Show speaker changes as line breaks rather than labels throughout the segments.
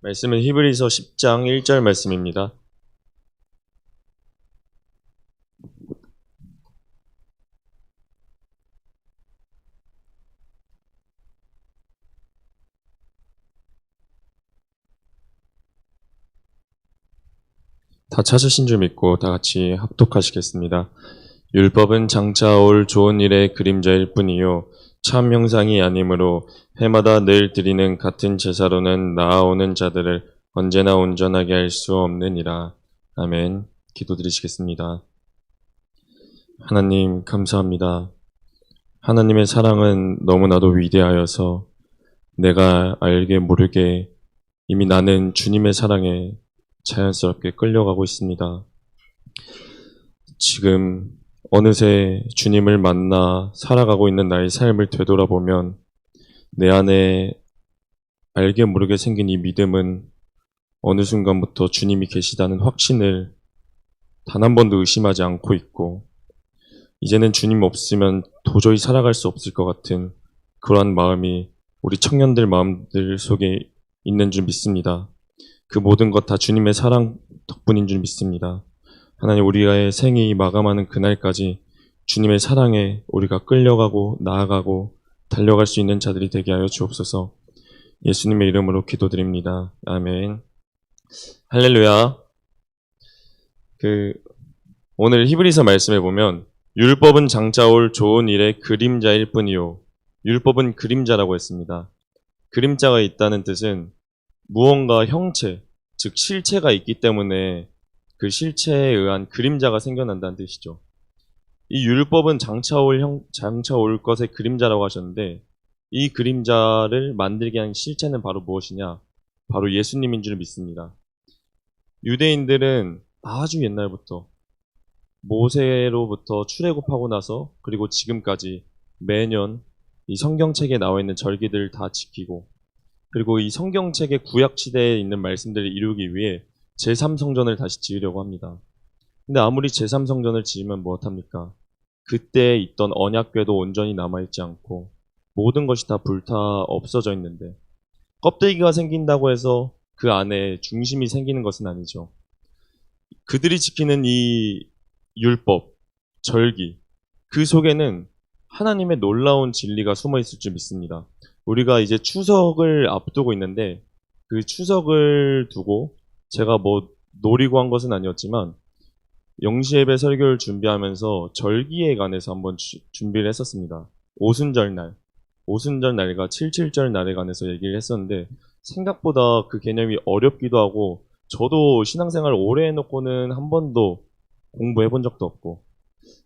말씀은 히브리서 10장 1절 말씀입니다. 다 찾으신 줄 믿고 다 같이 합독하시겠습니다. 율법은 장차 올 좋은 일의 그림자일 뿐이요 참 형상이 아니므로 해마다 늘 드리는 같은 제사로는 나아오는 자들을 언제나 온전하게 할 수 없느니라. 아멘. 기도드리시겠습니다. 하나님 감사합니다. 하나님의 사랑은 너무나도 위대하여서 내가 알게 모르게 이미 나는 주님의 사랑에 자연스럽게 끌려가고 있습니다. 지금 어느새 주님을 만나 살아가고 있는 나의 삶을 되돌아보면 내 안에 알게 모르게 생긴 이 믿음은 어느 순간부터 주님이 계시다는 확신을 단 한 번도 의심하지 않고 있고 이제는 주님 없으면 도저히 살아갈 수 없을 것 같은 그러한 마음이 우리 청년들 마음들 속에 있는 줄 믿습니다. 그 모든 것 다 주님의 사랑 덕분인 줄 믿습니다. 하나님, 우리의 생이 마감하는 그날까지 주님의 사랑에 우리가 끌려가고 나아가고 달려갈 수 있는 자들이 되게 하여 주옵소서. 예수님의 이름으로 기도드립니다. 아멘. 할렐루야. 오늘 히브리서 말씀에 보면 율법은 장차 올 좋은 일의 그림자일 뿐이요. 율법은 그림자라고 했습니다. 그림자가 있다는 뜻은 무언가 형체, 즉 실체가 있기 때문에 그 실체에 의한 그림자가 생겨난다는 뜻이죠. 이 율법은 장차 올 것의 그림자라고 하셨는데 이 그림자를 만들게 한 실체는 바로 무엇이냐? 바로 예수님인 줄 믿습니다. 유대인들은 아주 옛날부터 모세로부터 출애굽하고 나서 그리고 지금까지 매년 이 성경책에 나와 있는 절기들을 다 지키고 그리고 이 성경책의 구약시대에 있는 말씀들을 이루기 위해 제3성전을 다시 지으려고 합니다. 근데 아무리 제3성전을 지으면 무엇합니까? 그때 있던 언약궤도 온전히 남아있지 않고 모든 것이 다 불타 없어져 있는데 껍데기가 생긴다고 해서 그 안에 중심이 생기는 것은 아니죠. 그들이 지키는 이 율법, 절기, 그 속에는 하나님의 놀라운 진리가 숨어 있을 줄 믿습니다. 우리가 이제 추석을 앞두고 있는데 그 추석을 두고 제가 노리고 한 것은 아니었지만 영시예배 설교를 준비하면서 절기에 관해서 한번 준비를 했었습니다. 오순절 날과 칠칠절 날에 관해서 얘기를 했었는데 생각보다 그 개념이 어렵기도 하고 저도 신앙생활 오래 해놓고는 한 번도 공부해 본 적도 없고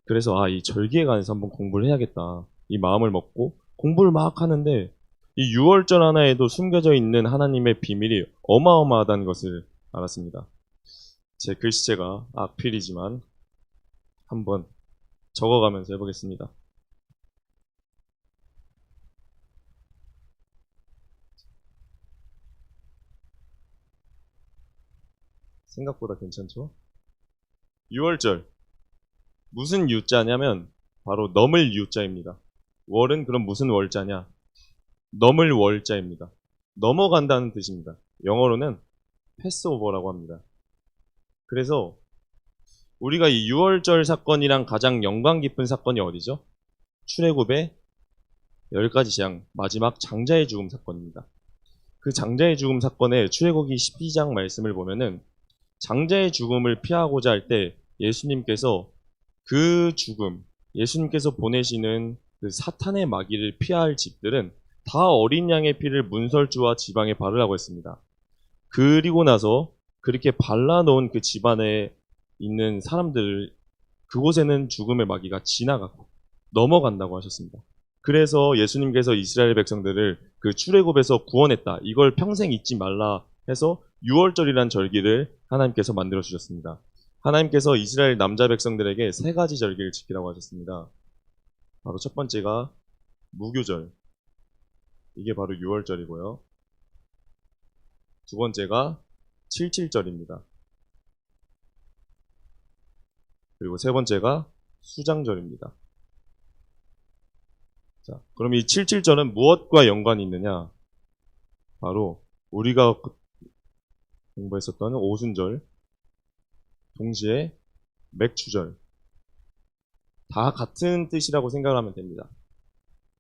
그래서 이 절기에 관해서 한번 공부를 해야겠다 이 마음을 먹고 공부를 막 하는데 이 6월절 하나에도 숨겨져 있는 하나님의 비밀이 어마어마하다는 것을 알았습니다. 제 글씨체가 악필이지만 한번 적어가면서 해보겠습니다. 생각보다 괜찮죠? 6월절 무슨 유자냐면 바로 넘을 유자입니다. 월은 그럼 무슨 월자냐? 넘을 월자입니다. 넘어간다는 뜻입니다. 영어로는 패스오버라고 합니다. 그래서 우리가 이 6월절 사건이랑 가장 영광 깊은 사건이 어디죠? 출애굽의 10가지 재앙 마지막 장자의 죽음 사건입니다. 그 장자의 죽음 사건의 출애굽기 12장 말씀을 보면은 장자의 죽음을 피하고자 할 때 예수님께서 그 죽음, 예수님께서 보내시는 그 사탄의 마귀를 피할 집들은 다 어린 양의 피를 문설주와 지방에 바르라고 했습니다. 그리고 나서 그렇게 발라놓은 그 집안에 있는 사람들, 그곳에는 죽음의 마귀가 지나가고 넘어간다고 하셨습니다. 그래서 예수님께서 이스라엘 백성들을 그 출애굽에서 구원했다. 이걸 평생 잊지 말라 해서 6월절이란 절기를 하나님께서 만들어 주셨습니다. 하나님께서 이스라엘 남자 백성들에게 3가지 절기를 지키라고 하셨습니다. 바로 첫 번째가 무교절. 이게 바로 6월절이고요. 두 번째가 칠칠절입니다. 그리고 세 번째가 수장절입니다. 자, 그럼 이 칠칠절은 무엇과 연관이 있느냐? 바로 우리가 공부했었던 오순절, 동시에 맥추절, 다 같은 뜻이라고 생각을 하면 됩니다.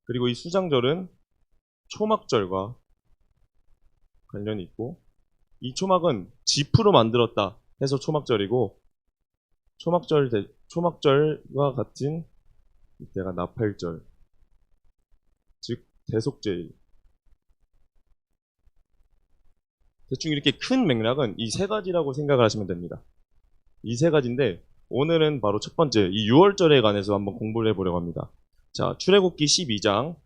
그리고 이 수장절은 초막절과 관련이 있고, 이 초막은 지프로 만들었다 해서 초막절이고, 초막절과 같은 이때가 나팔절, 즉 대속제일. 대충 이렇게 큰 맥락은 이 세 가지라고 생각을 하시면 됩니다. 이 세 가지인데 오늘은 바로 첫 번째 이 6월절에 관해서 한번 공부를 해보려고 합니다. 자, 출애굽기 12장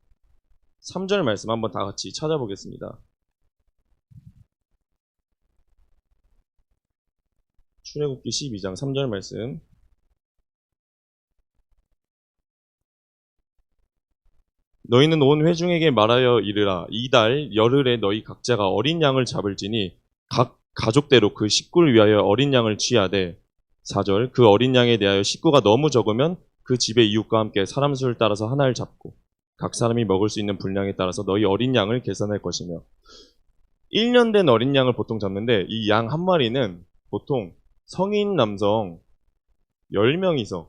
3절 말씀 한번 다 같이 찾아보겠습니다. 출애굽기 12장 3절 말씀. 너희는 온 회중에게 말하여 이르라. 이달 열흘에 너희 각자가 어린 양을 잡을지니 각 가족대로 그 식구를 위하여 어린 양을 취하되. 4절 그 어린 양에 대하여 식구가 너무 적으면 그 집의 이웃과 함께 사람 수를 따라서 하나를 잡고 각 사람이 먹을 수 있는 분량에 따라서 너희 어린 양을 계산할 것이며. 1년 된 어린 양을 보통 잡는데 이 양 한 마리는 보통 성인 남성 10명이서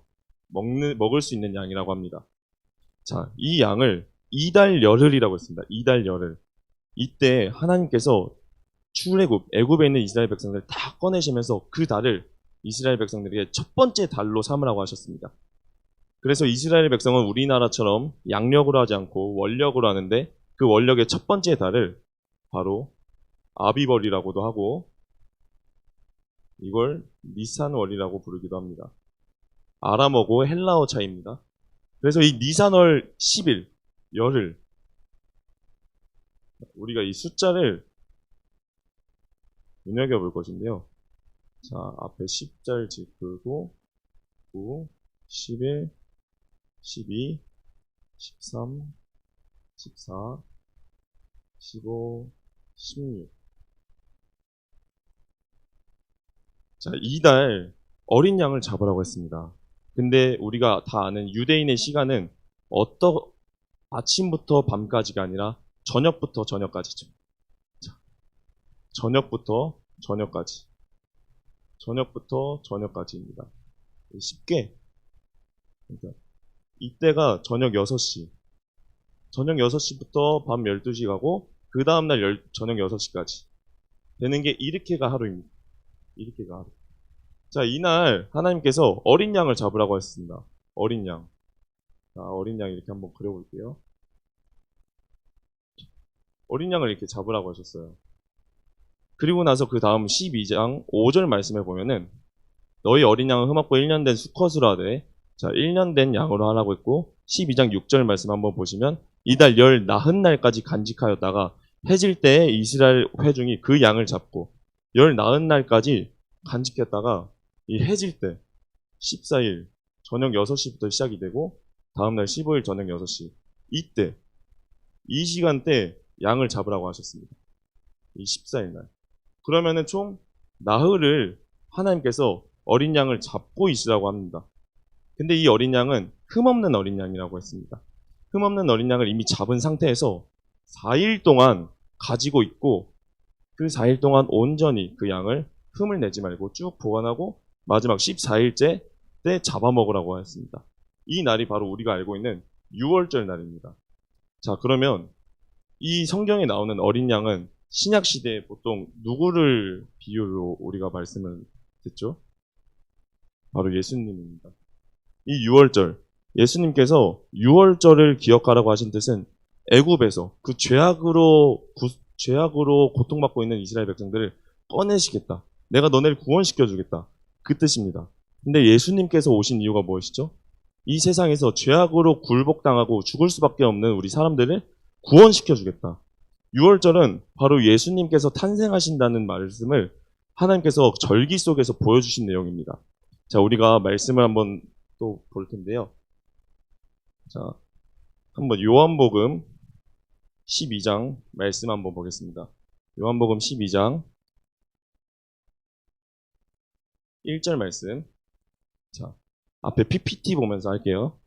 먹을 수 있는 양이라고 합니다. 자, 이 양을 이달 열흘이라고 했습니다. 이달 열흘. 이때 하나님께서 출애굽, 애굽에 있는 이스라엘 백성들 다 꺼내시면서 그 달을 이스라엘 백성들에게 첫 번째 달로 삼으라고 하셨습니다. 그래서 이스라엘 백성은 우리나라처럼 양력으로 하지 않고 월력으로 하는데 그 월력의 첫 번째 달을 바로 아비벌이라고도 하고 이걸 니산월이라고 부르기도 합니다. 아람어고 헬라어 차이입니다. 그래서 이 니산월 10일, 열흘, 우리가 이 숫자를 눈여겨볼 것인데요. 자, 앞에 10잘 짚고 9, 11, 12, 13, 14, 15, 16. 자, 이달 어린 양을 잡으라고 했습니다. 근데 우리가 다 아는 유대인의 시간은 아침부터 밤까지가 아니라 저녁부터 저녁까지죠. 자, 저녁부터 저녁까지. 저녁부터 저녁까지입니다. 쉽게. 그러니까 이때가 저녁 6시. 저녁 6시부터 밤 12시 가고 그 다음날 저녁 6시까지. 되는 게 이렇게가 하루입니다. 이렇게가 하루. 자, 이날 하나님께서 어린 양을 잡으라고 했습니다. 어린 양. 자, 어린 양 이렇게 한번 그려볼게요. 어린 양을 이렇게 잡으라고 하셨어요. 그리고 나서 그 다음 12장 5절 말씀에 보면은 너희 어린 양은 흠없고 1년 된 수컷으로 하되. 자, 1년 된 양으로 하라고 했고 12장 6절 말씀 한번 보시면 이달 열 나흔 날까지 간직하였다가 해질 때에 이스라엘 회중이 그 양을 잡고 열 나흔 날까지 간직했다가 이 해질 때 14일 저녁 6시부터 시작이 되고 다음날 15일 저녁 6시 이때 이 시간대 양을 잡으라고 하셨습니다. 이 14일 날. 그러면은 총 나흘을 하나님께서 어린 양을 잡고 있으라고 합니다. 근데 이 어린 양은 흠없는 어린 양이라고 했습니다. 흠없는 어린 양을 이미 잡은 상태에서 4일 동안 가지고 있고 그 4일 동안 온전히 그 양을 흠을 내지 말고 쭉 보관하고 마지막 14일째 때 잡아먹으라고 했습니다. 이 날이 바로 우리가 알고 있는 6월절 날입니다. 자, 그러면 이 성경에 나오는 어린 양은 신약시대에 보통 누구를 비유로 우리가 말씀을 듣죠? 바로 예수님입니다. 이 6월절, 예수님께서 6월절을 기억하라고 하신 뜻은 애굽에서 그 죄악으로 고통받고 있는 이스라엘 백성들을 꺼내시겠다. 내가 너네를 구원시켜주겠다. 그 뜻입니다. 근데 예수님께서 오신 이유가 무엇이죠? 이 세상에서 죄악으로 굴복당하고 죽을 수밖에 없는 우리 사람들을 구원시켜주겠다. 6월절은 바로 예수님께서 탄생하신다는 말씀을 하나님께서 절기 속에서 보여주신 내용입니다. 자, 우리가 말씀을 한번 또 볼 텐데요. 자, 한번 요한복음 12장 말씀 한번 보겠습니다. 요한복음 12장 1절 말씀. 자, 앞에 PPT 보면서 할게요.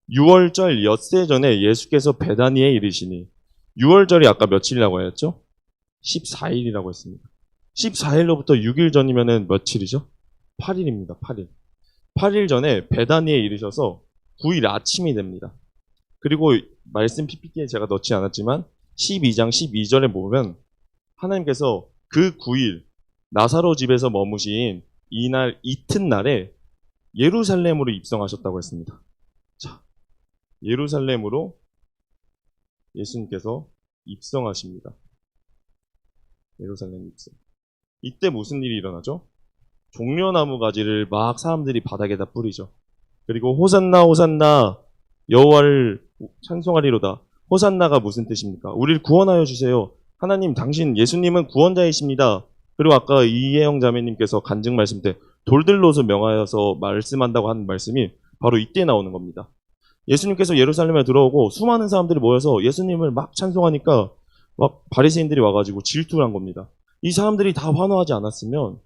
6월절 엿새 전에 예수께서 베다니에 이르시니 6월절이 아까 며칠이라고 했죠? 14일이라고 했습니다. 14일로부터 6일 전이면은 며칠이죠? 8일입니다. 8일. 8일 전에 베다니에 이르셔서 9일 아침이 됩니다. 그리고 말씀 PPT에 제가 넣지 않았지만 12장 12절에 보면 하나님께서 그 9일 나사로 집에서 머무신 이날 이튿날에 예루살렘으로 입성하셨다고 했습니다. 자, 예루살렘으로 예수님께서 입성하십니다. 예루살렘 입성. 이때 무슨 일이 일어나죠? 종려나무 가지를 막 사람들이 바닥에다 뿌리죠. 그리고 호산나 호산나 여호와를 찬송하리로다. 호산나가 무슨 뜻입니까? 우리를 구원하여 주세요. 하나님 당신 예수님은 구원자이십니다. 그리고 아까 이혜영 자매님께서 간증 말씀 때 돌들로서 명하여서 말씀한다고 하는 말씀이 바로 이때 나오는 겁니다. 예수님께서 예루살렘에 들어오고 수많은 사람들이 모여서 예수님을 막 찬송하니까 막 바리새인들이 와가지고 질투를 한 겁니다. 이 사람들이 다 환호하지 않았으면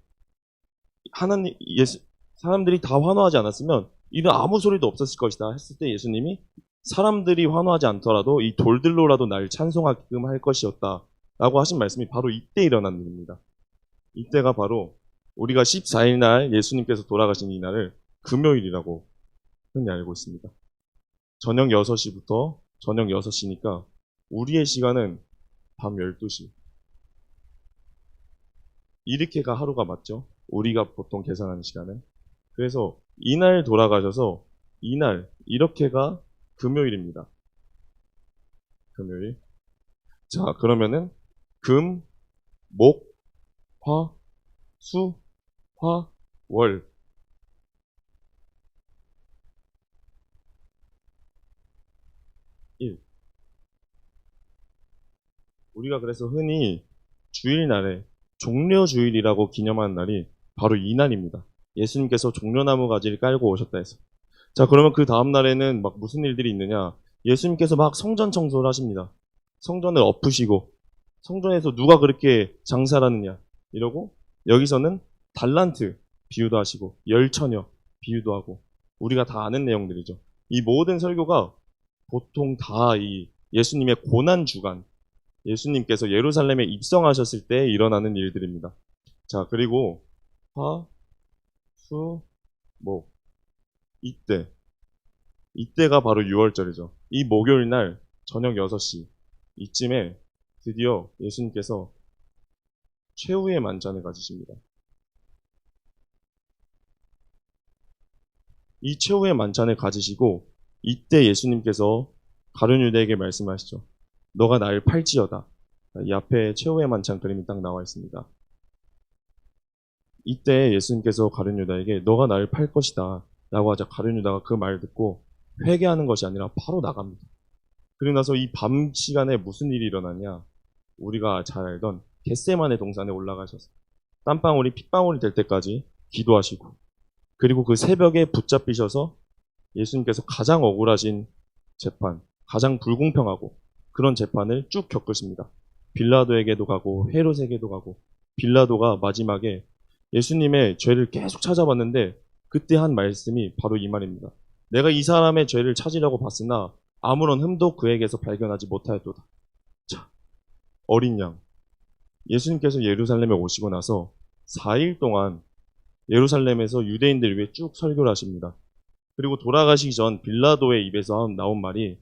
사람들이 다 환호하지 않았으면 이런 아무 소리도 없었을 것이다 했을 때 예수님이 사람들이 환호하지 않더라도 이 돌들로라도 날 찬송하게끔 할 것이었다 라고 하신 말씀이 바로 이때 일어난 일입니다. 이때가 바로 우리가 14일 날 예수님께서 돌아가신 이 날을 금요일이라고 흔히 알고 있습니다. 저녁 6시부터 저녁 6시니까 우리의 시간은 밤 12시. 이렇게가 하루가 맞죠? 우리가 보통 계산하는 시간은. 그래서 이날 돌아가셔서 이날 이렇게가 금요일입니다. 금요일. 자, 그러면은 금, 목, 화, 수, 화, 월. 일. 우리가 그래서 흔히 주일날에 종려주일이라고 기념하는 날이 바로 이 날입니다. 예수님께서 종려나무 가지를 깔고 오셨다 해서. 자, 그러면 그 다음 날에는 막 무슨 일들이 있느냐? 예수님께서 막 성전 청소를 하십니다. 성전을 엎으시고 성전에서 누가 그렇게 장사를 하느냐 이러고 여기서는 달란트 비유도 하시고 열처녀 비유도 하고 우리가 다 아는 내용들이죠. 이 모든 설교가 보통 다 이 예수님의 고난 주간, 예수님께서 예루살렘에 입성하셨을 때 일어나는 일들입니다. 자, 그리고 화, 수, 목. 이때가 바로 6월절이죠. 이 목요일 날 저녁 6시 이쯤에 드디어 예수님께서 최후의 만찬을 가지십니다. 이 최후의 만찬을 가지시고 이때 예수님께서 가룟 유다에게 말씀하시죠. 너가 날 팔지어다. 이 앞에 최후의 만찬 그림이 딱 나와 있습니다. 이때 예수님께서 가룟 유다에게 너가 날 팔 것이다 라고 하자 가룟 유다가 그 말을 듣고 회개하는 것이 아니라 바로 나갑니다. 그리고 나서 이 밤 시간에 무슨 일이 일어나냐? 우리가 잘 알던 겟세마네 동산에 올라가셔서 땀방울이 핏방울이 될 때까지 기도하시고 그리고 그 새벽에 붙잡히셔서 예수님께서 가장 억울하신 재판, 가장 불공평하고 그런 재판을 쭉 겪으십니다. 빌라도에게도 가고 헤롯에게도 가고 빌라도가 마지막에 예수님의 죄를 계속 찾아봤는데 그때 한 말씀이 바로 이 말입니다. 내가 이 사람의 죄를 찾으려고 봤으나 아무런 흠도 그에게서 발견하지 못하였도다. 자, 어린 양. 예수님께서 예루살렘에 오시고 나서 4일 동안 예루살렘에서 유대인들 위해 쭉 설교를 하십니다. 그리고 돌아가시기 전 빌라도의 입에서 나온 말이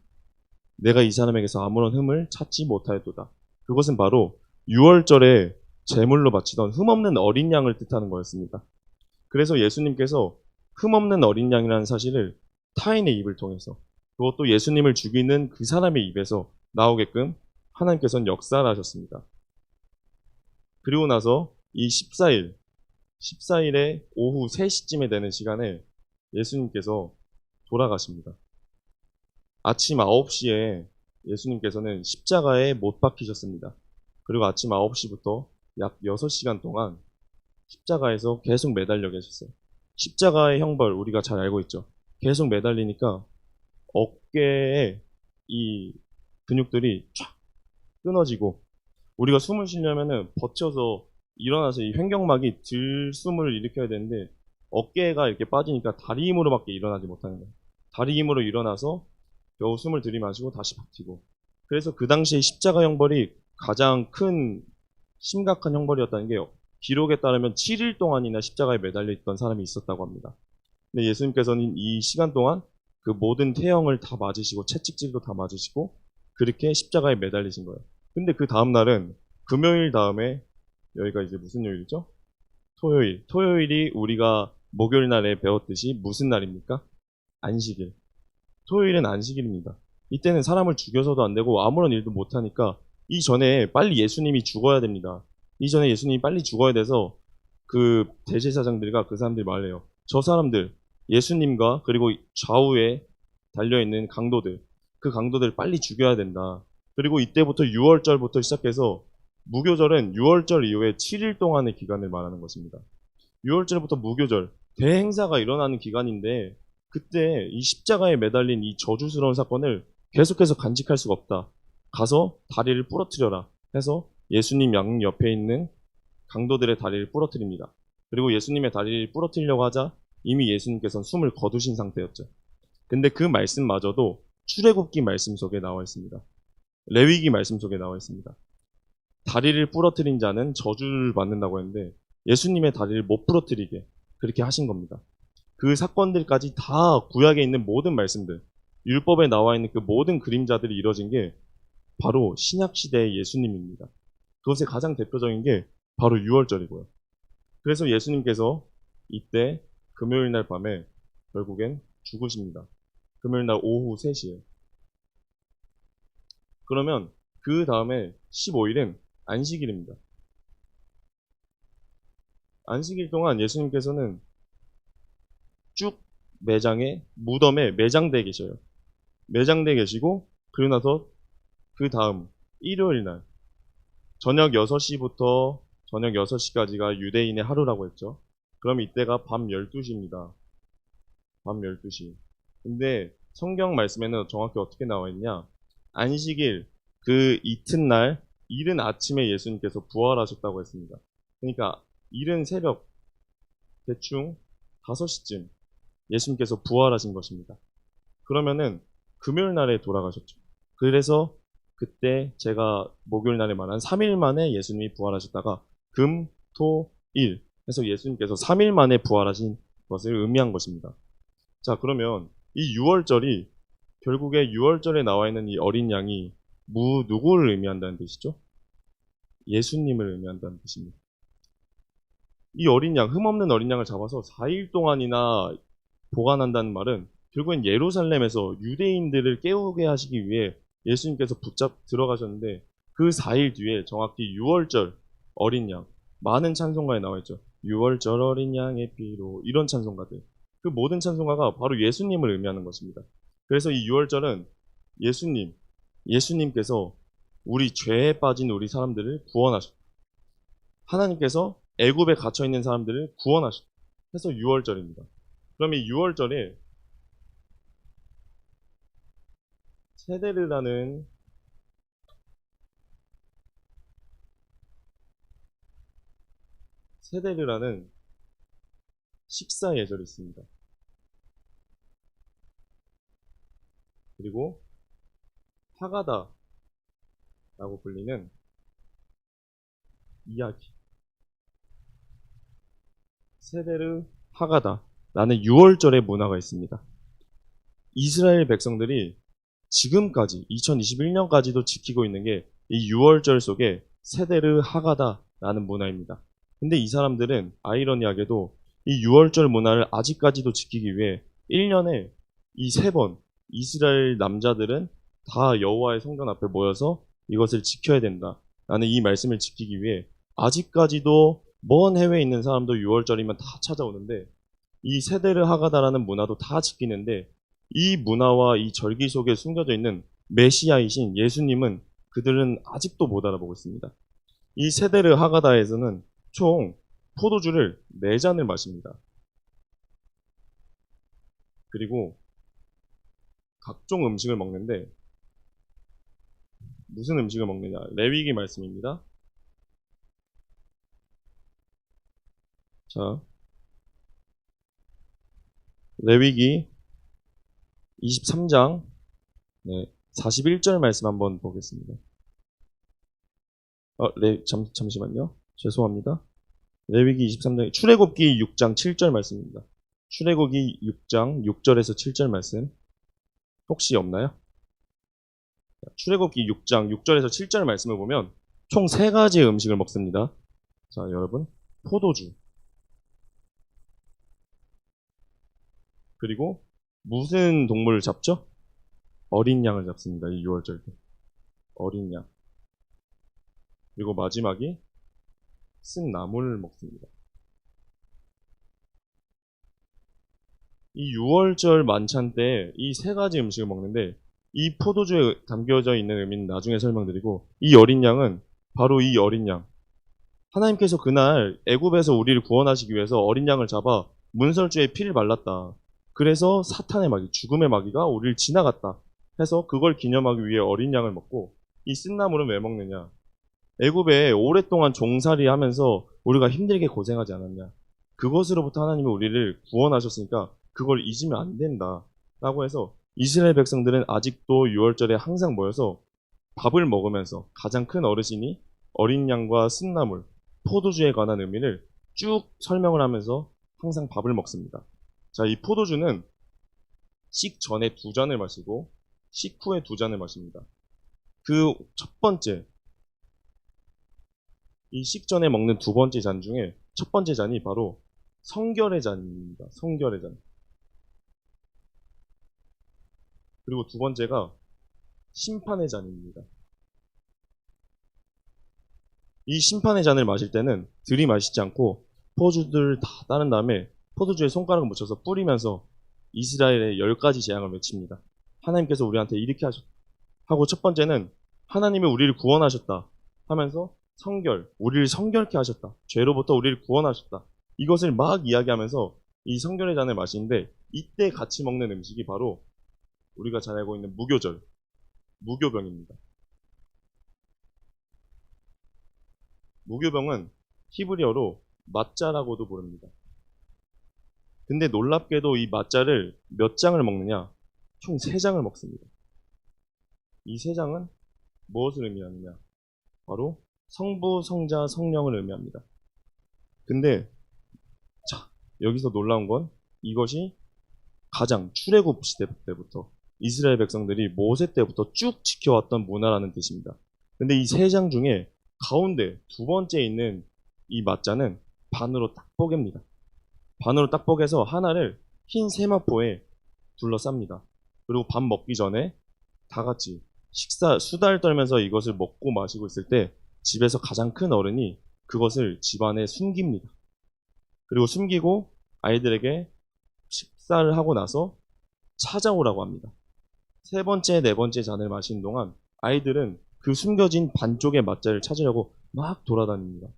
내가 이 사람에게서 아무런 흠을 찾지 못하였도다. 그것은 바로 6월절에 제물로 바치던 흠없는 어린 양을 뜻하는 거였습니다. 그래서 예수님께서 흠없는 어린 양이라는 사실을 타인의 입을 통해서 그것도 예수님을 죽이는 그 사람의 입에서 나오게끔 하나님께서는 역사를 하셨습니다. 그리고 나서 이 14일에 오후 3시쯤에 되는 시간에 예수님께서 돌아가십니다. 아침 9시에 예수님께서는 십자가에 못 박히셨습니다. 그리고 아침 9시부터 약 6시간 동안 십자가에서 계속 매달려 계셨어요. 십자가의 형벌 우리가 잘 알고 있죠. 계속 매달리니까 어깨에 이 근육들이 쫙 끊어지고 우리가 숨을 쉬려면은 버텨서 일어나서 이 횡격막이 들숨을 일으켜야 되는데 어깨가 이렇게 빠지니까 다리 힘으로밖에 일어나지 못하는 거예요. 다리 힘으로 일어나서 겨우 숨을 들이마시고 다시 버티고. 그래서 그 당시에 십자가 형벌이 가장 큰 심각한 형벌이었다는 게 기록에 따르면 7일 동안이나 십자가에 매달려 있던 사람이 있었다고 합니다. 근데 예수님께서는 이 시간 동안 그 모든 태형을 다 맞으시고 채찍질도 다 맞으시고 그렇게 십자가에 매달리신 거예요. 근데 그 다음 날은 금요일 다음에 여기가 이제 무슨 요일이죠? 토요일. 토요일이 우리가 목요일 날에 배웠듯이 무슨 날입니까? 안식일. 토요일은 안식일입니다. 이때는 사람을 죽여서도 안 되고 아무런 일도 못 하니까 이전에 빨리 예수님이 죽어야 됩니다. 이전에 예수님이 빨리 죽어야 돼서 그 대제사장들과 그 사람들이 말해요. 저 사람들, 예수님과 그리고 좌우에 달려있는 강도들, 그 강도들 빨리 죽여야 된다. 그리고 이때부터 6월절부터 시작해서 무교절은 6월절 이후에 7일 동안의 기간을 말하는 것입니다. 6월절부터 무교절, 대행사가 일어나는 기간인데 그때 이 십자가에 매달린 이 저주스러운 사건을 계속해서 간직할 수가 없다. 가서 다리를 부러뜨려라 해서 예수님 양 옆에 있는 강도들의 다리를 부러뜨립니다. 그리고 예수님의 다리를 부러뜨리려고 하자 이미 예수님께서는 숨을 거두신 상태였죠. 근데 그 말씀마저도 출애굽기 말씀 속에 나와 있습니다. 레위기 말씀 속에 나와 있습니다. 다리를 부러뜨린 자는 저주를 받는다고 했는데 예수님의 다리를 못 부러뜨리게 그렇게 하신 겁니다. 그 사건들까지 다 구약에 있는 모든 말씀들, 율법에 나와 있는 그 모든 그림자들이 이뤄진 게 바로 신약시대의 예수님입니다. 그것의 가장 대표적인 게 바로 6월절이고요. 그래서 예수님께서 이때 금요일 날 밤에 결국엔 죽으십니다. 금요일 날 오후 3시에. 그러면 그 다음에 15일은 안식일입니다. 안식일 동안 예수님께서는 쭉 매장에, 무덤에 매장되어 계셔요. 매장되어 계시고, 그러고 나서 그 다음 일요일 날, 저녁 6시부터 저녁 6시까지가 유대인의 하루라고 했죠. 그럼 이때가 밤 12시입니다. 밤 12시. 근데 성경 말씀에는 정확히 어떻게 나와 있냐? 안식일, 그 이튿날, 이른 아침에 예수님께서 부활하셨다고 했습니다. 그러니까 이른 새벽, 대충 5시쯤 예수님께서 부활하신 것입니다. 그러면은 금요일 날에 돌아가셨죠. 그래서 그때 제가 목요일 날에 말한 3일 만에 예수님이 부활하셨다가 금, 토, 일 해서 예수님께서 3일 만에 부활하신 것을 의미한 것입니다. 자, 그러면 이 6월절이 결국에 6월절에 나와 있는 이 어린 양이 누구를 의미한다는 뜻이죠? 예수님을 의미한다는 뜻입니다. 이 어린 양, 흠없는 어린 양을 잡아서 4일 동안이나 보관한다는 말은 결국엔 예루살렘에서 유대인들을 깨우게 하시기 위해 예수님께서 들어가셨는데 그 4일 뒤에 정확히 6월절 어린 양, 많은 찬송가에 나와 있죠. 6월절 어린 양의 피로 이런 찬송가들. 그 모든 찬송가가 바로 예수님을 의미하는 것입니다. 그래서 이 6월절은 예수님께서 우리 죄에 빠진 우리 사람들을 구원하셨다. 하나님께서 애굽에 갇혀 있는 사람들을 구원하셨다. 해서 6월절입니다. 그럼 이 6월절에 세데르라는 식사 예절이 있습니다. 그리고 하가다라고 불리는 이야기. 세데르 하가다라는 6월절의 문화가 있습니다. 이스라엘 백성들이 지금까지 2021년까지도 지키고 있는 게 이 6월절 속에 세데르 하가다라는 문화입니다. 근데 이 사람들은 아이러니하게도 이 6월절 문화를 아직까지도 지키기 위해 1년에 이 3번 이스라엘 남자들은 다 여호와의 성전 앞에 모여서 이것을 지켜야 된다라는 이 말씀을 지키기 위해 아직까지도 먼 해외에 있는 사람도 6월절이면 다 찾아오는데 이 세데르 하가다라는 문화도 다 지키는데 이 문화와 이 절기 속에 숨겨져 있는 메시아이신 예수님은 그들은 아직도 못 알아보고 있습니다. 이 세데르 하가다에서는 총 포도주를 4잔을 마십니다. 그리고 각종 음식을 먹는데 무슨 음식을 먹느냐? 레위기 말씀입니다. 자, 레위기 23장 41절 말씀 한번 보겠습니다. 잠시만요. 죄송합니다. 레위기 23장, 출애굽기 6장 7절 말씀입니다. 출애굽기 6장 6절에서 7절 말씀 혹시 없나요? 출애굽기 6장 6절에서 7절 말씀을 보면 총 3가지의 음식을 먹습니다. 자, 여러분, 포도주, 그리고 무슨 동물을 잡죠? 어린 양을 잡습니다. 이 6월절 때. 어린 양. 그리고 마지막이 쓴 나물을 먹습니다. 이 6월절 만찬 때 이 3가지 음식을 먹는데 이 포도주에 담겨져 있는 의미는 나중에 설명드리고, 이 어린 양은 바로 이 어린 양. 하나님께서 그날 애굽에서 우리를 구원하시기 위해서 어린 양을 잡아 문설주에 피를 발랐다. 그래서 사탄의 마귀, 죽음의 마귀가 우리를 지나갔다 해서 그걸 기념하기 위해 어린 양을 먹고, 이 쓴나물은 왜 먹느냐? 애굽에 오랫동안 종살이 하면서 우리가 힘들게 고생하지 않았냐? 그것으로부터 하나님이 우리를 구원하셨으니까 그걸 잊으면 안 된다 라고 해서 이스라엘 백성들은 아직도 6월절에 항상 모여서 밥을 먹으면서 가장 큰 어르신이 어린 양과 쓴나물, 포도주에 관한 의미를 쭉 설명을 하면서 항상 밥을 먹습니다. 자, 이 포도주는 식전에 2잔을 마시고 식후에 2잔을 마십니다. 그 첫 번째, 이 식전에 먹는 2번째 잔 중에 첫 번째 잔이 바로 성결의 잔입니다. 성결의 잔. 그리고 2번째가 심판의 잔입니다. 이 심판의 잔을 마실 때는 들이마시지 않고 포도주를 다 따른 다음에 포도주에 손가락을 묻혀서 뿌리면서 이스라엘의 10가지 재앙을 외칩니다. 하나님께서 우리한테 이렇게 하고, 첫 번째는 하나님이 우리를 구원하셨다 하면서 성결, 우리를 성결케 하셨다. 죄로부터 우리를 구원하셨다. 이것을 막 이야기하면서 이 성결의 잔을 마시는데, 이때 같이 먹는 음식이 바로 우리가 잘 알고 있는 무교절, 무교병입니다. 무교병은 히브리어로 마짜라고도 부릅니다. 근데 놀랍게도 이 마짜를 몇 장을 먹느냐? 총 3장을 먹습니다. 이 3장은 무엇을 의미하느냐? 바로 성부, 성자, 성령을 의미합니다. 근데 자, 여기서 놀라운 건 이것이 가장 출애굽 시대 때부터 이스라엘 백성들이 모세 때부터 쭉 지켜왔던 문화라는 뜻입니다. 근데 이 3장 중에 가운데 2번째에 있는 이 맞자는 반으로 딱 뽀갭니다. 반으로 딱 뽀개서 하나를 흰 세마포에 둘러쌉니다. 그리고 밥 먹기 전에 다 같이 수다를 떨면서 이것을 먹고 마시고 있을 때 집에서 가장 큰 어른이 그것을 집안에 숨깁니다. 그리고 숨기고 아이들에게 식사를 하고 나서 찾아오라고 합니다. 3번째, 4번째 잔을 마시는 동안 아이들은 그 숨겨진 반쪽의 맞자를 찾으려고 막 돌아다닙니다.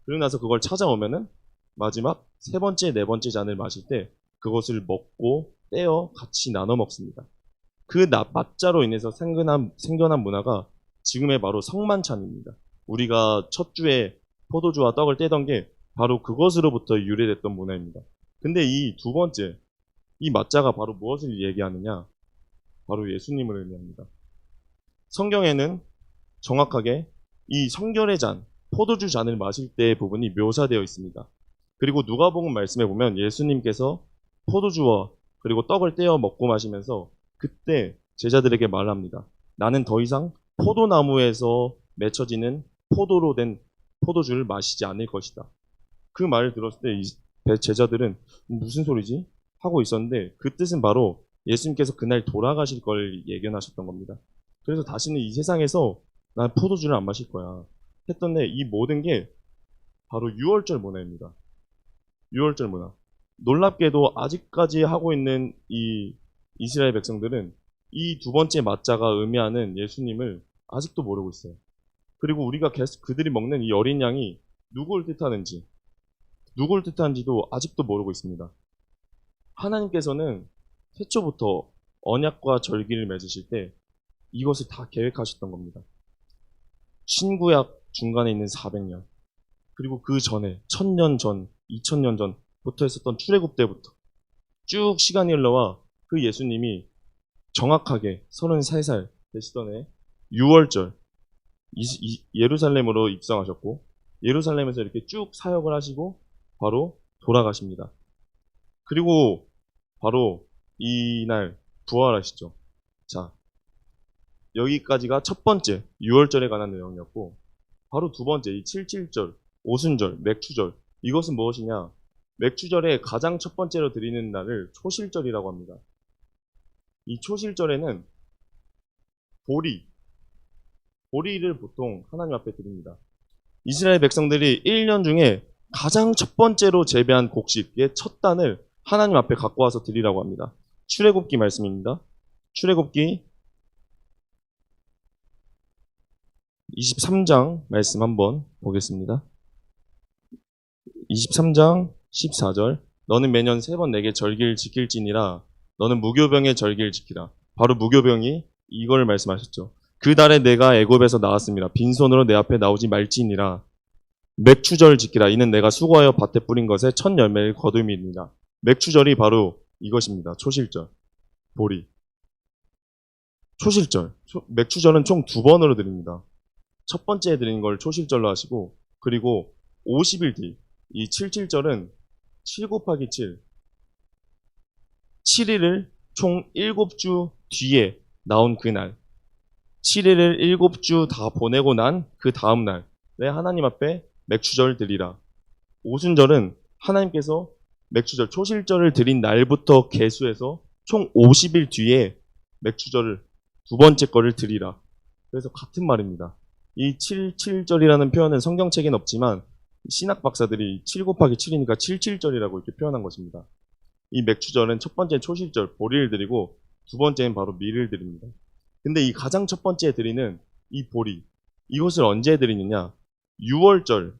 그러고 나서 그걸 찾아오면은 마지막 3번째, 4번째 잔을 마실 때 그것을 먹고 떼어 같이 나눠 먹습니다. 그 맞자로 인해서 생겨난 문화가 지금의 바로 성만찬입니다. 우리가 첫 주에 포도주와 떡을 떼던 게 바로 그것으로부터 유래됐던 문화입니다. 근데 이 2번째, 이 맞자가 바로 무엇을 얘기하느냐? 바로 예수님을 의미합니다. 성경에는 정확하게 이 성결의 잔, 포도주 잔을 마실 때의 부분이 묘사되어 있습니다. 그리고 누가복음 말씀에 보면 예수님께서 포도주와 그리고 떡을 떼어 먹고 마시면서 그때 제자들에게 말합니다. 나는 더 이상 포도나무에서 맺혀지는 포도로 된 포도주를 마시지 않을 것이다. 그 말을 들었을 때 제자들은 무슨 소리지? 하고 있었는데 그 뜻은 바로 예수님께서 그날 돌아가실 걸 예견하셨던 겁니다. 그래서 다시는 이 세상에서 난 포도주를 안 마실 거야 했던데 이 모든 게 바로 6월절 문화입니다. 6월절 문화. 놀랍게도 아직까지 하고 있는 이 이스라엘 백성들은 이 2번째 맞자가 의미하는 예수님을 아직도 모르고 있어요. 그리고 우리가 계속 그들이 먹는 이 어린 양이 누굴 뜻하는지도 아직도 모르고 있습니다. 하나님께서는 태초부터 언약과 절기를 맺으실 때 이것을 다 계획하셨던 겁니다. 신구약 중간에 있는 400년, 그리고 그 전에 1000년 전, 2000년 전부터 했었던 출애굽 때부터 쭉 시간이 흘러와 그 예수님이 정확하게 33살 되시던 해 6월절 예루살렘으로 입성하셨고 예루살렘에서 이렇게 쭉 사역을 하시고 바로 돌아가십니다. 그리고 바로 이날 부활하시죠. 자, 여기까지가 첫 번째 6월절에 관한 내용이었고, 바로 두 번째 이 77절, 오순절, 맥추절, 이것은 무엇이냐? 맥추절의 가장 첫 번째로 드리는 날을 초실절이라고 합니다. 이 초실절에는 보리를 보통 하나님 앞에 드립니다. 이스라엘 백성들이 1년 중에 가장 첫 번째로 재배한 곡식의 첫 단을 하나님 앞에 갖고 와서 드리라고 합니다. 출애굽기 말씀입니다. 출애굽기 23장 말씀 한번 보겠습니다. 23장 14절. 너는 매년 3번 내게 절기를 지킬지니라. 너는 무교병의 절기를 지키라. 바로 무교병이 이걸 말씀하셨죠. 그 달에 내가 애굽에서 나왔습니다. 빈손으로 내 앞에 나오지 말지니라. 맥추절 지키라. 이는 내가 수고하여 밭에 뿌린 것에 첫 열매를 거둠이니라. 맥추절이 바로 이것입니다. 초실절, 보리. 초실절, 맥추절은 총 2번으로 드립니다. 첫 번째 드리는 걸 초실절로 하시고, 그리고 50일 뒤, 이 77절은 7 곱하기 7, 7일을 총 7주 뒤에 나온 그날, 7일을 7주 다 보내고 난 그 다음 날에 하나님 앞에 맥추절 드리라. 오순절은 하나님께서 맥추절, 초실절을 드린 날부터 계수해서 총 50일 뒤에 맥추절을 두 번째 거를 드리라. 그래서 같은 말입니다. 이 77절이라는 표현은 성경책엔 없지만 신학 박사들이 7 곱하기 7이니까 77절이라고 이렇게 표현한 것입니다. 이 맥추절은 첫 번째 초실절, 보리를 드리고 두 번째는 바로 밀을 드립니다. 근데 이 가장 첫 번째 드리는 이 보리, 이것을 언제 드리느냐? 6월절이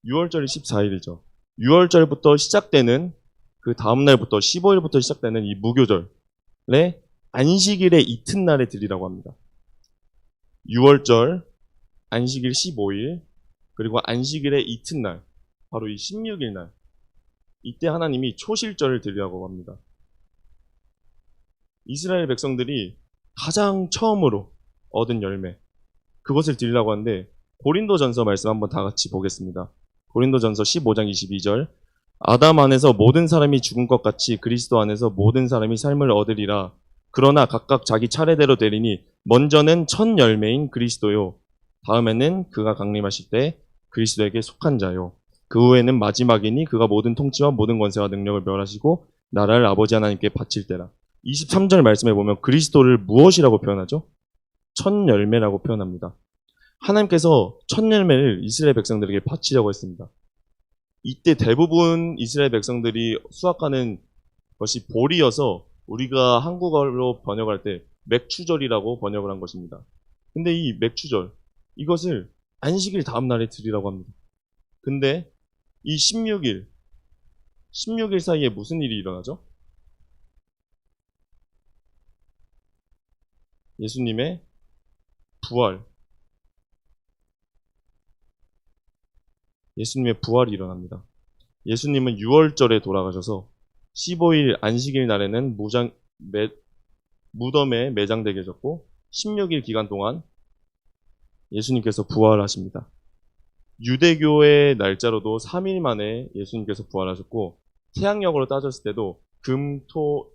14일이죠. 6월절부터 시작되는 그 다음날부터 15일부터 시작되는 이 무교절의 안식일의 이튿날에 드리라고 합니다. 6월절, 안식일 15일, 그리고 안식일의 이튿날, 바로 이 16일 날, 이때 하나님이 초실절을 드리라고 합니다. 이스라엘 백성들이 가장 처음으로 얻은 열매, 그것을 드리라고 하는데, 고린도전서 말씀 한번 다 같이 보겠습니다. 고린도전서 15장 22절. 아담 안에서 모든 사람이 죽은 것 같이 그리스도 안에서 모든 사람이 삶을 얻으리라. 그러나 각각 자기 차례대로 되리니 먼저는 첫 열매인 그리스도요. 다음에는 그가 강림하실 때 그리스도에게 속한 자요. 그 후에는 마지막이니 그가 모든 통치와 모든 권세와 능력을 멸하시고 나라를 아버지 하나님께 바칠 때라. 23절 말씀에 보면 그리스도를 무엇이라고 표현하죠? 첫 열매라고 표현합니다. 하나님께서 첫 열매를 이스라엘 백성들에게 바치려고 했습니다. 이때 대부분 이스라엘 백성들이 수확하는 것이 보리여서 우리가 한국어로 번역할 때 맥추절이라고 번역을 한 것입니다. 근데 이 맥추절, 이것을 안식일 다음 날에 드리라고 합니다. 근데 이 16일 사이에 무슨 일이 일어나죠? 예수님의 부활이 일어납니다. 예수님은 6월절에 돌아가셔서 15일 안식일 날에는 무덤에 매장되게 계셨고 16일 기간 동안 예수님께서 부활하십니다. 유대교의 날짜로도 3일 만에 예수님께서 부활하셨고 태양력으로 따졌을 때도 금, 토,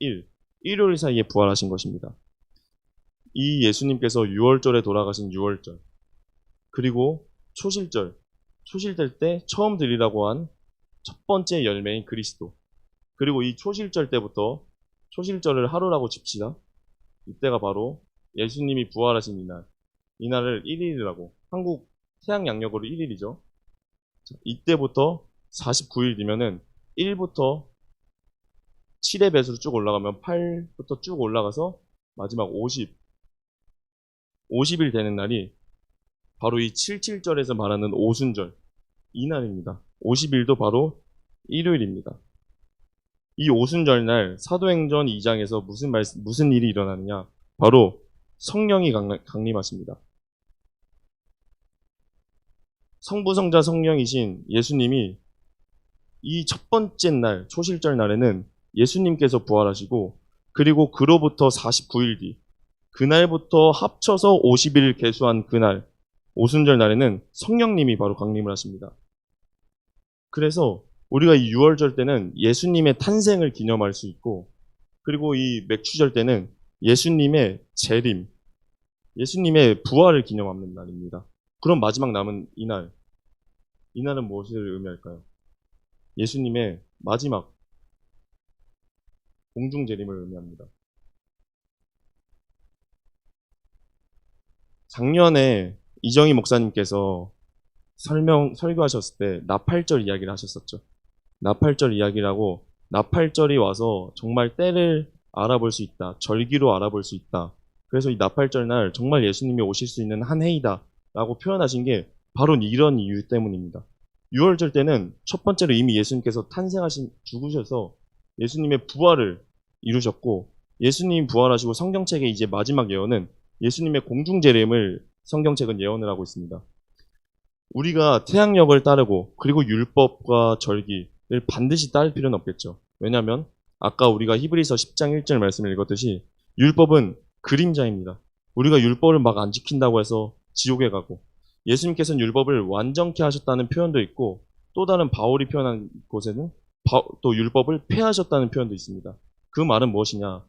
일요일 사이에 부활하신 것입니다. 이 예수님께서 6월절에 돌아가신 6월절, 그리고 초실절 때 처음 드리라고 한 첫 번째 열매인 그리스도, 그리고 이 초실절 때부터 초실절을 하루라고 칩시다. 이때가 바로 예수님이 부활하신 이날을 1일이라고, 한국 태양 양력으로 1일이죠. 이때부터 49일 뒤면은 1부터 7의 배수로 쭉 올라가면 8부터 쭉 올라가서 마지막 50일 되는 날이 바로 이 77절에서 말하는 오순절, 이날입니다. 50일도 바로 일요일입니다. 이 오순절 날 사도행전 2장에서 무슨 일이 일어나느냐? 바로 성령이 강림하십니다. 성부, 성자, 성령이신 예수님이 이 첫 번째 날, 초실절 날에는 예수님께서 부활하시고, 그리고 그로부터 49일 뒤, 그날부터 합쳐서 50일 계수한 그날, 오순절 날에는 성령님이 바로 강림을 하십니다. 그래서 우리가 이 유월절 때는 예수님의 탄생을 기념할 수 있고, 그리고 이 맥추절 때는 예수님의 재림, 예수님의 부활을 기념하는 날입니다. 그럼 마지막 남은 이날, 이날은 무엇을 의미할까요? 예수님의 마지막 공중 재림을 의미합니다. 작년에 이정희 목사님께서 설교하셨을 때 나팔절 이야기를 하셨었죠. 나팔절 이야기라고, 나팔절이 와서 정말 때를 알아볼 수 있다. 절기로 알아볼 수 있다. 그래서 이 나팔절 날 정말 예수님이 오실 수 있는 한 해이다 라고 표현하신 게 바로 이런 이유 때문입니다. 유월절 때는 첫 번째로 이미 예수님께서 죽으셔서 예수님의 부활을 이루셨고, 예수님 부활하시고 성경책의 이제 마지막 예언은 예수님의 공중재림을 성경책은 예언을 하고 있습니다. 우리가 태양력을 따르고 그리고 율법과 절기를 반드시 따를 필요는 없겠죠. 왜냐하면 아까 우리가 히브리서 10장 1절 말씀을 읽었듯이 율법은 그림자입니다. 우리가 율법을 막 안 지킨다고 해서 지옥에 가고, 예수님께서는 율법을 완전케 하셨다는 표현도 있고, 또 다른 바울이 표현한 곳에는 또 율법을 폐하셨다는 표현도 있습니다. 그 말은 무엇이냐?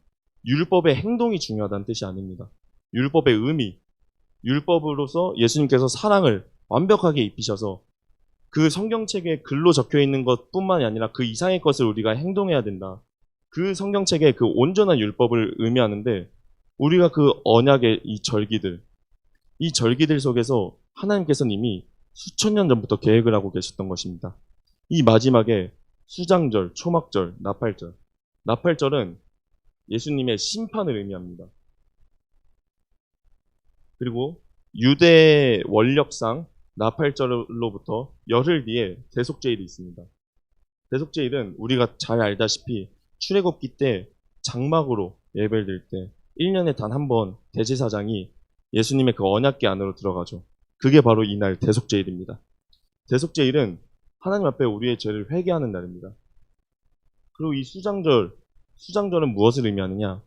율법의 행동이 중요하다는 뜻이 아닙니다. 율법의 의미, 율법으로서 예수님께서 사랑을 완벽하게 입히셔서 그 성경책에 글로 적혀 있는 것뿐만이 아니라 그 이상의 것을 우리가 행동해야 된다. 그 성경책의 그 온전한 율법을 의미하는데, 우리가 그 언약의 이 절기들 속에서 하나님께서는 이미 수천 년 전부터 계획을 하고 계셨던 것입니다. 이 마지막에 수장절, 초막절, 나팔절. 나팔절은 예수님의 심판을 의미합니다. 그리고 유대 원력상 나팔절로부터 열흘 뒤에 대속제일이 있습니다. 대속제일은 우리가 잘 알다시피 출애굽기 때 장막으로 예배를 드릴 때 1년에 단 한 번 대제사장이 예수님의 그 언약궤 안으로 들어가죠. 그게 바로 이날 대속제일입니다. 대속제일은 하나님 앞에 우리의 죄를 회개하는 날입니다. 그리고 이 수장절은 무엇을 의미하느냐?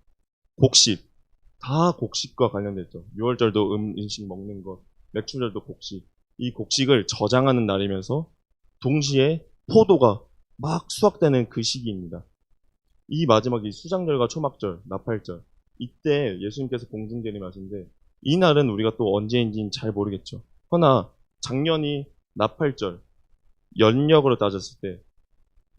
곡식. 다 곡식과 관련됐죠. 6월절도 음식 먹는 것, 맥주절도 곡식. 이 곡식을 저장하는 날이면서 동시에 포도가 막 수확되는 그 시기입니다. 이 마지막 이 수장절과 초막절, 나팔절, 이때 예수님께서 공중재림하신데, 이 날은 우리가 또 언제인지는 잘 모르겠죠. 허나 작년이 나팔절, 연력으로 따졌을 때,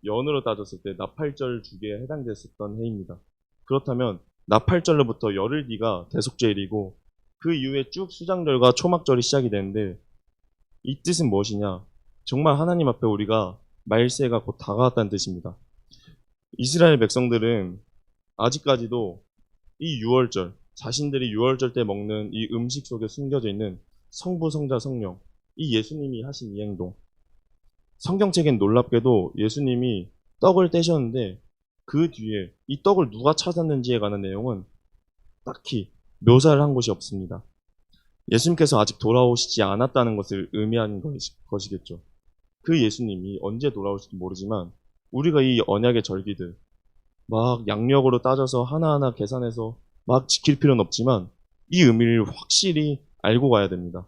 연으로 따졌을 때 나팔절 주기에 해당됐었던 해입니다. 그렇다면 나팔절로부터 열흘 뒤가 대속제일이고, 그 이후에 쭉 수장절과 초막절이 시작이 되는데, 이 뜻은 무엇이냐? 정말 하나님 앞에 우리가 말세가 곧 다가왔다는 뜻입니다. 이스라엘 백성들은 아직까지도 이 유월절, 자신들이 유월절 때 먹는 이 음식 속에 숨겨져 있는 성부, 성자, 성령, 이 예수님이 하신 이 행동, 성경책엔 놀랍게도 예수님이 떡을 떼셨는데 그 뒤에 이 떡을 누가 찾았는지에 관한 내용은 딱히 묘사를 한 곳이 없습니다. 예수님께서 아직 돌아오시지 않았다는 것을 의미하는 것이겠죠. 그 예수님이 언제 돌아올지도 모르지만 우리가 이 언약의 절기들 막 양력으로 따져서 하나하나 계산해서 막 지킬 필요는 없지만 이 의미를 확실히 알고 가야 됩니다.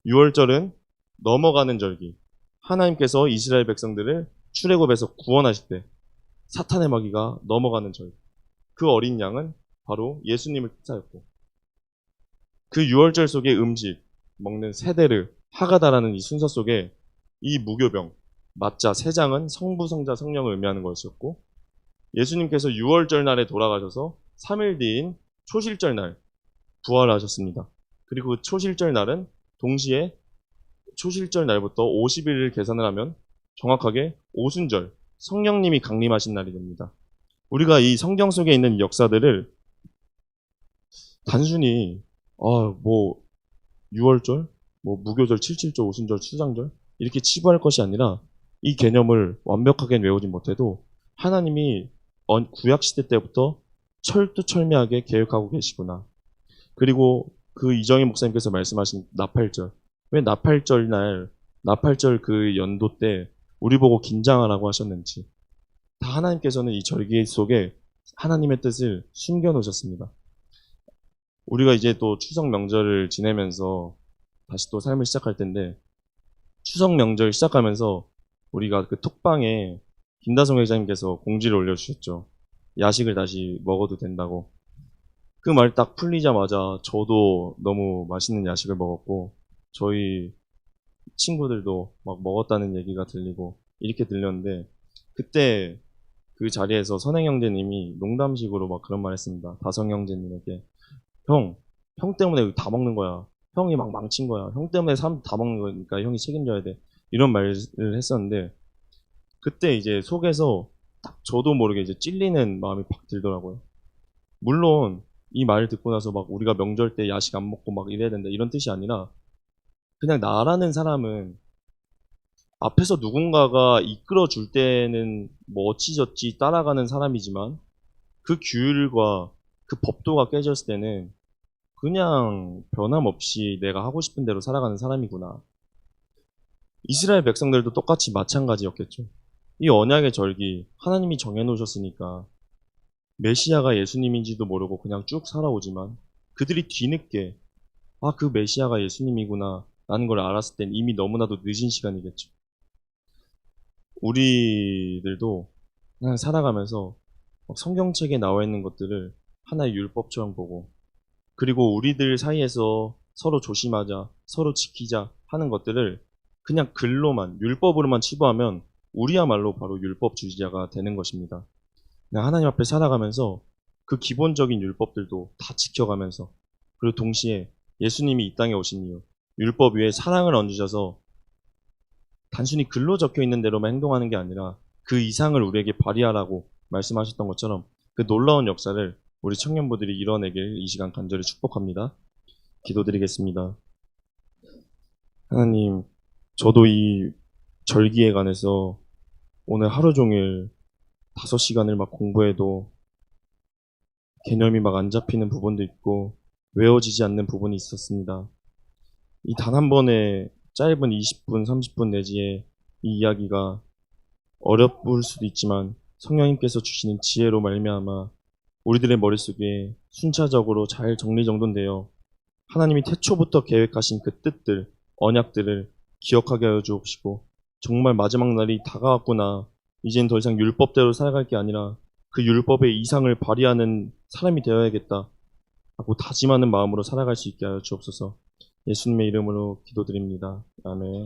6월절은 넘어가는 절기, 하나님께서 이스라엘 백성들을 출애굽에서 구원하실 때 사탄의 마귀가 넘어가는 절기, 그 어린 양은 바로 예수님을 뜻하였고, 그 6월절 속의 음식, 먹는 세대를 하가다라는 이 순서 속에 이 무교병, 맞자, 세 장은 성부, 성자, 성령을 의미하는 것이었고, 예수님께서 6월절 날에 돌아가셔서 3일 뒤인 초실절 날 부활하셨습니다. 그리고 그 초실절 날은 동시에 초실절 날부터 50일을 계산을 하면 정확하게 오순절, 성령님이 강림하신 날이 됩니다. 우리가 이 성경 속에 있는 역사들을 단순히 6월절, 무교절, 칠칠절, 오순절, 수장절 이렇게 치부할 것이 아니라 이 개념을 완벽하게 외우지 못해도 하나님이 구약시대 때부터 철두철미하게 계획하고 계시구나. 그리고 그 이정희 목사님께서 말씀하신 나팔절, 왜 나팔절 그 연도 때 우리 보고 긴장하라고 하셨는지, 다 하나님께서는 이 절기 속에 하나님의 뜻을 숨겨 놓으셨습니다. 우리가 이제 또 추석 명절을 지내면서 다시 또 삶을 시작할 텐데, 추석 명절 시작하면서 우리가 그 톡방에 김다성 회장님께서 공지를 올려주셨죠. 야식을 다시 먹어도 된다고. 그 말 딱 풀리자마자 저도 너무 맛있는 야식을 먹었고, 저희 친구들도 막 먹었다는 얘기가 들리고, 이렇게 들렸는데, 그때 그 자리에서 선행 형제님이 농담식으로 막 그런 말 했습니다. 다성 형제님에게. 형 때문에 다 먹는 거야. 형이 막 망친 거야. 형 때문에 사람 다 먹는 거니까 형이 책임져야 돼. 이런 말을 했었는데, 그때 이제 속에서 딱 저도 모르게 이제 찔리는 마음이 팍 들더라고요. 물론 이 말을 듣고 나서 막 우리가 명절 때 야식 안 먹고 막 이래야 된다 이런 뜻이 아니라, 그냥 나라는 사람은 앞에서 누군가가 이끌어 줄 때는 뭐 어찌저찌 따라가는 사람이지만, 그 규율과 그 법도가 깨졌을 때는 그냥 변함없이 내가 하고 싶은 대로 살아가는 사람이구나. 이스라엘 백성들도 똑같이 마찬가지였겠죠. 이 언약의 절기 하나님이 정해놓으셨으니까 메시아가 예수님인지도 모르고 그냥 쭉 살아오지만, 그들이 뒤늦게 그 메시아가 예수님이구나 라는 걸 알았을 땐 이미 너무나도 늦은 시간이겠죠. 우리들도 그냥 살아가면서 성경책에 나와 있는 것들을 하나의 율법처럼 보고, 그리고 우리들 사이에서 서로 조심하자, 서로 지키자 하는 것들을 그냥 글로만, 율법으로만 치부하면 우리야말로 바로 율법주의자가 되는 것입니다. 그냥 하나님 앞에 살아가면서 그 기본적인 율법들도 다 지켜가면서, 그리고 동시에 예수님이 이 땅에 오신 이유, 율법 위에 사랑을 얹으셔서 단순히 글로 적혀 있는 대로만 행동하는 게 아니라 그 이상을 우리에게 발휘하라고 말씀하셨던 것처럼 그 놀라운 역사를 우리 청년부들이 이뤄내길 이 시간 간절히 축복합니다. 기도드리겠습니다. 하나님, 저도 이 절기에 관해서 오늘 하루 종일 5시간을 막 공부해도 개념이 막 안 잡히는 부분도 있고 외워지지 않는 부분이 있었습니다. 이 단 한 번의 짧은 20분, 30분 내지의 이 이야기가 어려울 수도 있지만 성령님께서 주시는 지혜로 말미암아 우리들의 머릿속에 순차적으로 잘 정리정돈되어 하나님이 태초부터 계획하신 그 뜻들, 언약들을 기억하게 하여 주옵시고, 정말 마지막 날이 다가왔구나, 이젠 더 이상 율법대로 살아갈 게 아니라 그 율법의 이상을 발휘하는 사람이 되어야겠다 하고 다짐하는 마음으로 살아갈 수 있게 하여 주옵소서. 예수님의 이름으로 기도드립니다. 아멘.